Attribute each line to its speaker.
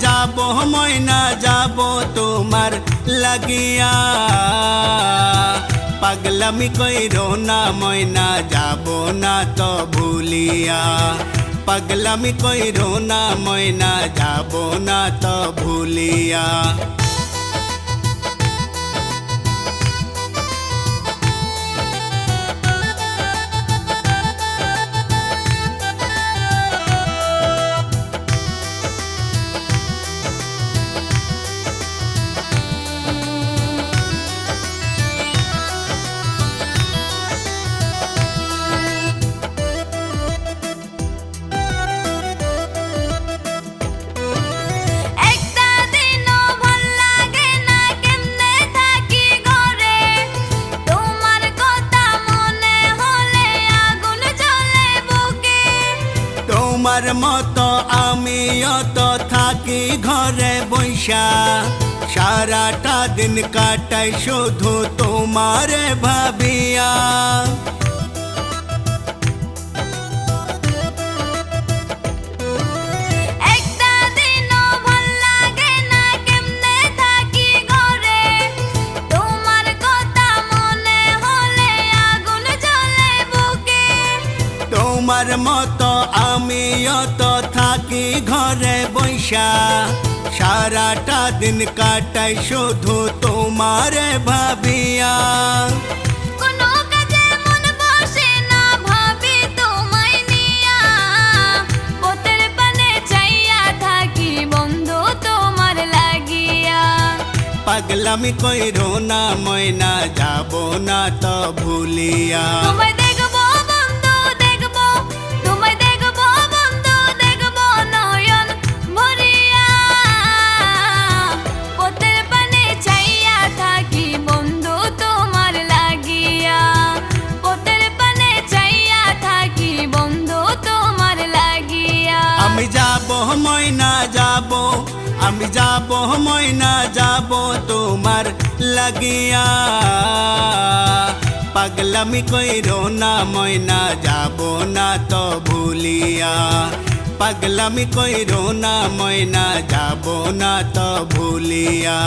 Speaker 1: যাব ময়না যাব তোমার লাগিয়া, পাগলামি কইরো না ময়না যাব না তো ভুলিয়া, পাগলামি কইরো না ময়না যাব না তো ভুলিয়া। তোমার মতো আমিও তো থাকি ঘরে বৈশা, সারাটা দিন কাটাই শুধু তোমারে ভাবিয়া। তোমার মতো আমিও তো থাকি ঘরে বৈশা, সারাটা দিন কাটাই শুধু তোমারে ভাবিয়া।
Speaker 2: কোনো কাজে মন বসে না ভাবি তোমায় নিয়া, পথের পানে চাইয়া থাকি বন্ধু তোমার লাগিয়া।
Speaker 1: পাগলামি কইরো না ময়না যাব না তো ভুলিয়া।
Speaker 2: তোমায় দেখবো বন্ধু দেখবো, তোমায় দেখবো বন্ধু দেখবো নয়ন ভরিয়া, পথের পানে চাইয়া থাকি বন্ধু তোমার লাগিয়া, পথের পানে চাইয়া থাকি বন্ধু তোমার লাগিয়া।
Speaker 1: আমি যাব ময়না যাব, আমি যাব ময়না যাব তোমার লাগিয়া, পাগলামি কইরো না ময়না যাব না তো ভুলিয়া, পাগলামি কইরো না ময়না যাব না তো ভুলিয়া।